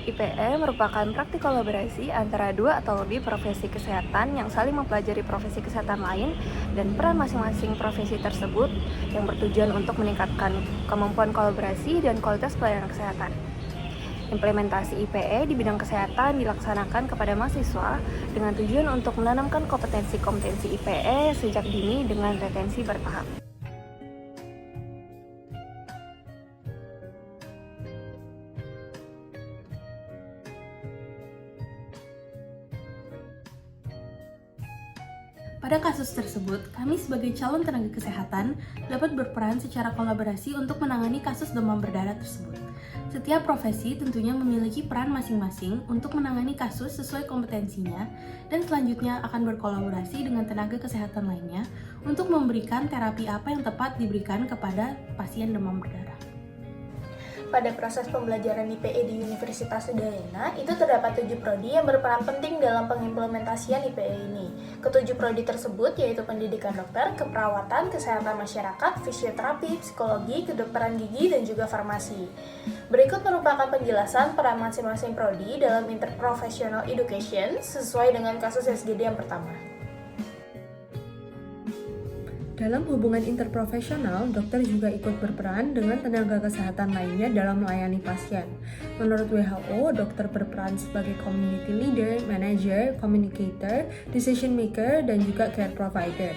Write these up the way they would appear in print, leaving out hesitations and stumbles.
IPE merupakan praktik kolaborasi antara dua atau lebih profesi kesehatan yang saling mempelajari profesi kesehatan lain dan peran masing-masing profesi tersebut yang bertujuan untuk meningkatkan kemampuan kolaborasi dan kualitas pelayanan kesehatan. Implementasi IPE di bidang kesehatan dilaksanakan kepada mahasiswa dengan tujuan untuk menanamkan kompetensi-kompetensi IPE sejak dini dengan retensi bertahap. Pada kasus tersebut, kami sebagai calon tenaga kesehatan dapat berperan secara kolaborasi untuk menangani kasus demam berdarah tersebut. Setiap profesi tentunya memiliki peran masing-masing untuk menangani kasus sesuai kompetensinya dan selanjutnya akan berkolaborasi dengan tenaga kesehatan lainnya untuk memberikan terapi apa yang tepat diberikan kepada pasien demam berdarah. Pada proses pembelajaran IPE di Universitas Udayana, itu terdapat 7 prodi yang berperan penting dalam pengimplementasian IPE ini. Ketujuh prodi tersebut yaitu pendidikan dokter, keperawatan, kesehatan masyarakat, fisioterapi, psikologi, kedokteran gigi, dan juga farmasi. Berikut merupakan penjelasan peran masing-masing prodi dalam interprofessional education sesuai dengan kasus SGD yang pertama. Dalam hubungan interprofesional, dokter juga ikut berperan dengan tenaga kesehatan lainnya dalam melayani pasien. Menurut WHO, dokter berperan sebagai community leader, manager, communicator, decision maker, dan juga care provider.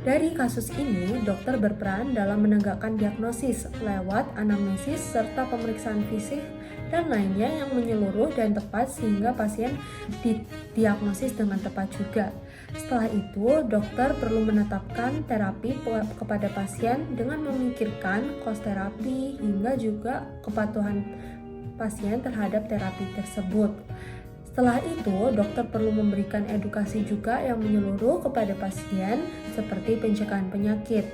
Dari kasus ini, dokter berperan dalam menegakkan diagnosis lewat anamnesis serta pemeriksaan fisik dan lainnya yang menyeluruh dan tepat sehingga pasien didiagnosis dengan tepat juga. Setelah itu, dokter perlu menetapkan terapi kepada pasien dengan memikirkan kos terapi hingga juga kepatuhan pasien terhadap terapi tersebut. Setelah itu, dokter perlu memberikan edukasi juga yang menyeluruh kepada pasien seperti pencegahan penyakit.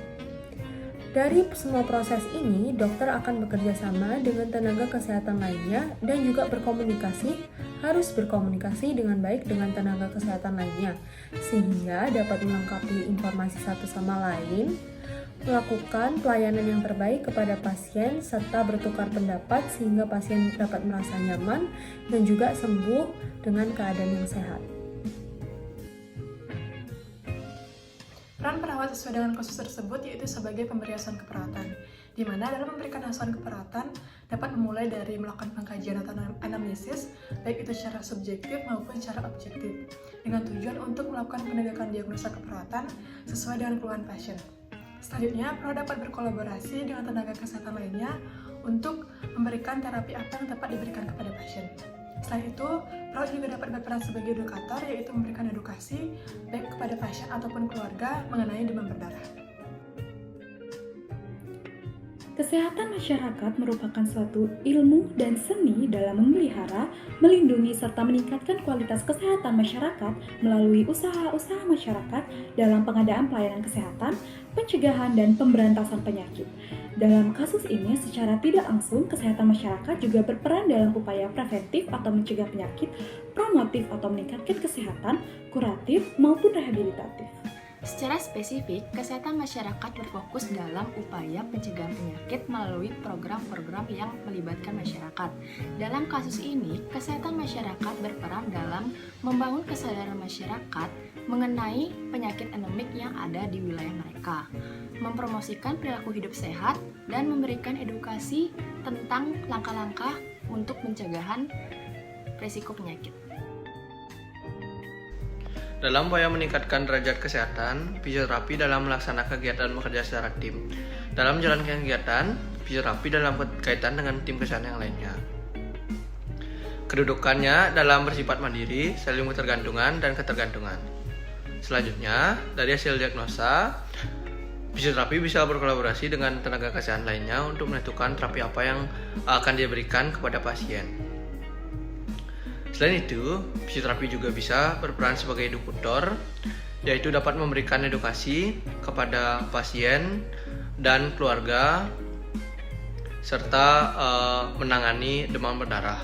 Dari semua proses ini, dokter akan bekerja sama dengan tenaga kesehatan lainnya dan juga harus berkomunikasi dengan baik dengan tenaga kesehatan lainnya, sehingga dapat melengkapi informasi satu sama lain, melakukan pelayanan yang terbaik kepada pasien, serta bertukar pendapat sehingga pasien dapat merasa nyaman dan juga sembuh dengan keadaan yang sehat. Peran perawat sesuai dengan kasus tersebut yaitu sebagai pemberi asuhan keperawatan, di mana dalam memberikan asuhan keperawatan dapat memulai dari melakukan pengkajian atau anamnesis, baik itu secara subjektif maupun secara objektif, dengan tujuan untuk melakukan penegakan diagnosa keperawatan sesuai dengan keluhan pasien. Selanjutnya, perawat dapat berkolaborasi dengan tenaga kesehatan lainnya untuk memberikan terapi apa yang tepat diberikan kepada pasien. Selain itu, perawat juga dapat berperan sebagai edukator, yaitu memberikan edukasi baik kepada pasien ataupun keluarga mengenai demam berdarah. Kesehatan masyarakat merupakan suatu ilmu dan seni dalam memelihara, melindungi, serta meningkatkan kualitas kesehatan masyarakat melalui usaha-usaha masyarakat dalam pengadaan pelayanan kesehatan, pencegahan, dan pemberantasan penyakit. Dalam kasus ini, secara tidak langsung, kesehatan masyarakat juga berperan dalam upaya preventif atau mencegah penyakit, promotif atau meningkatkan kesehatan, kuratif, maupun rehabilitatif. Secara spesifik, kesehatan masyarakat berfokus dalam upaya pencegahan penyakit melalui program-program yang melibatkan masyarakat. Dalam kasus ini, kesehatan masyarakat berperan dalam membangun kesadaran masyarakat mengenai penyakit endemik yang ada di wilayah mereka, mempromosikan perilaku hidup sehat, dan memberikan edukasi tentang langkah-langkah untuk pencegahan risiko penyakit. Dalam upaya meningkatkan derajat kesehatan, fisioterapi dalam melaksanakan kegiatan bekerja secara tim. Dalam menjalankan kegiatan, fisioterapi dalam kaitan dengan tim kesehatan yang lainnya. Kedudukannya dalam bersifat mandiri, saling ketergantungan dan ketergantungan. Selanjutnya, dari hasil diagnosa, fisioterapi bisa berkolaborasi dengan tenaga kesehatan lainnya untuk menentukan terapi apa yang akan diberikan kepada pasien. Selain itu, fisioterapi juga bisa berperan sebagai edukator, yaitu dapat memberikan edukasi kepada pasien dan keluarga, serta menangani demam berdarah.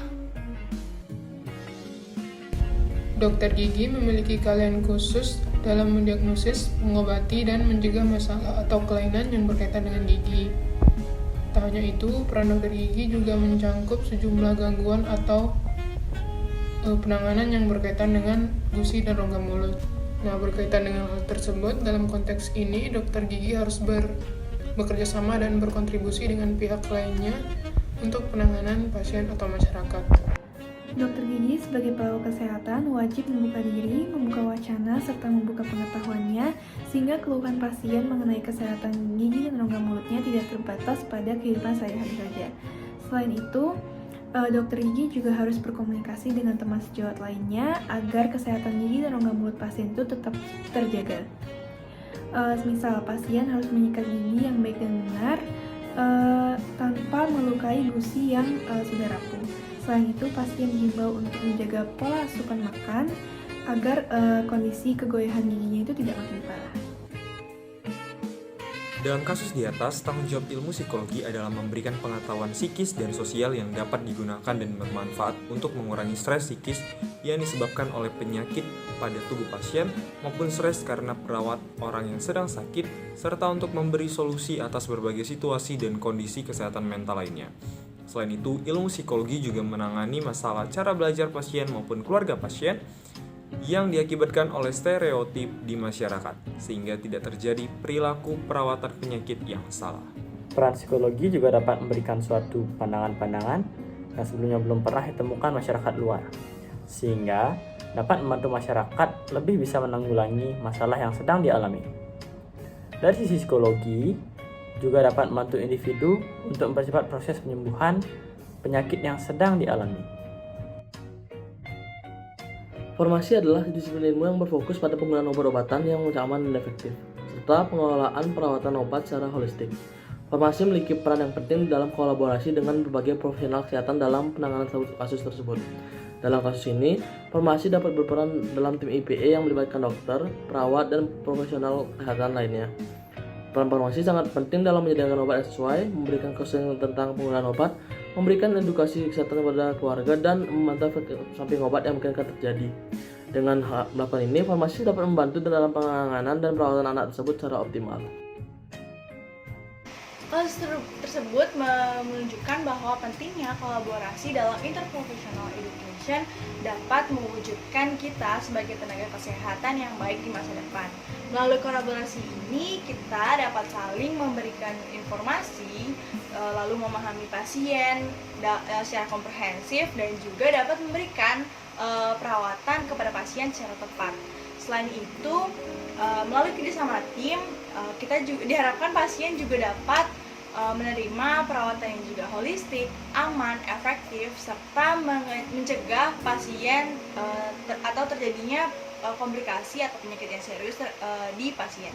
Dokter gigi memiliki keahlian khusus dalam mendiagnosis, mengobati, dan mencegah masalah atau kelainan yang berkaitan dengan gigi. Tak hanya itu, peran dokter gigi juga mencangkup sejumlah gangguan atau penanganan yang berkaitan dengan gusi dan rongga mulut. Nah, berkaitan dengan hal tersebut, dalam konteks ini, dokter gigi harus bekerja sama dan berkontribusi dengan pihak lainnya untuk penanganan pasien atau masyarakat. Dokter gigi sebagai pelaku kesehatan wajib membuka diri, membuka wacana, serta membuka pengetahuannya sehingga keluhan pasien mengenai kesehatan gigi dan rongga mulutnya tidak terbatas pada kehidupan sehari-hari saja. Selain itu, dokter gigi juga harus berkomunikasi dengan teman sejawat lainnya agar kesehatan gigi dan rongga mulut pasien itu tetap terjaga. Misal, pasien harus menyikat gigi yang baik dan benar tanpa melukai gusi yang sudah rapuh. Selain itu, pasien dihimbau untuk menjaga pola asupan makan agar kondisi kegoyahan giginya itu tidak makin parah. Dalam kasus di atas, tanggung jawab ilmu psikologi adalah memberikan pengetahuan psikis dan sosial yang dapat digunakan dan bermanfaat untuk mengurangi stres psikis yang disebabkan oleh penyakit pada tubuh pasien maupun stres karena perawat orang yang sedang sakit, serta untuk memberi solusi atas berbagai situasi dan kondisi kesehatan mental lainnya. Selain itu, ilmu psikologi juga menangani masalah cara belajar pasien maupun keluarga pasien yang diakibatkan oleh stereotip di masyarakat, sehingga tidak terjadi perilaku perawatan penyakit yang salah. Peran psikologi juga dapat memberikan suatu pandangan-pandangan yang sebelumnya belum pernah ditemukan masyarakat luar, sehingga dapat membantu masyarakat lebih bisa menanggulangi masalah yang sedang dialami. Dari sisi psikologi, juga dapat membantu individu untuk mempercepat proses penyembuhan penyakit yang sedang dialami. Farmasi adalah disiplin ilmu yang berfokus pada penggunaan obat-obatan yang aman dan efektif, serta pengelolaan perawatan obat secara holistik. Farmasi memiliki peran yang penting dalam kolaborasi dengan berbagai profesional kesehatan dalam penanganan kasus tersebut. Dalam kasus ini, farmasi dapat berperan dalam tim IPE yang melibatkan dokter, perawat, dan profesional kesehatan lainnya. Peran farmasi sangat penting dalam menyediakan obat yang sesuai, memberikan kesenangan tentang penggunaan obat, memberikan edukasi kesehatan kepada keluarga, dan memantau efek samping obat yang mungkin akan terjadi. Dengan melakukan ini, farmasi dapat membantu dalam penanganan dan perawatan anak tersebut secara optimal. Kasus tersebut menunjukkan bahwa pentingnya kolaborasi dalam interprofessional education dapat mewujudkan kita sebagai tenaga kesehatan yang baik di masa depan. Melalui kolaborasi ini, kita dapat saling memberikan informasi, lalu memahami pasien secara komprehensif, dan juga dapat memberikan perawatan kepada pasien secara tepat. Selain itu, melalui kerjasama tim, kita juga diharapkan pasien juga dapat menerima perawatan yang juga holistik, aman, efektif, serta mencegah pasien atau terjadinya komplikasi atau penyakit yang serius di pasien.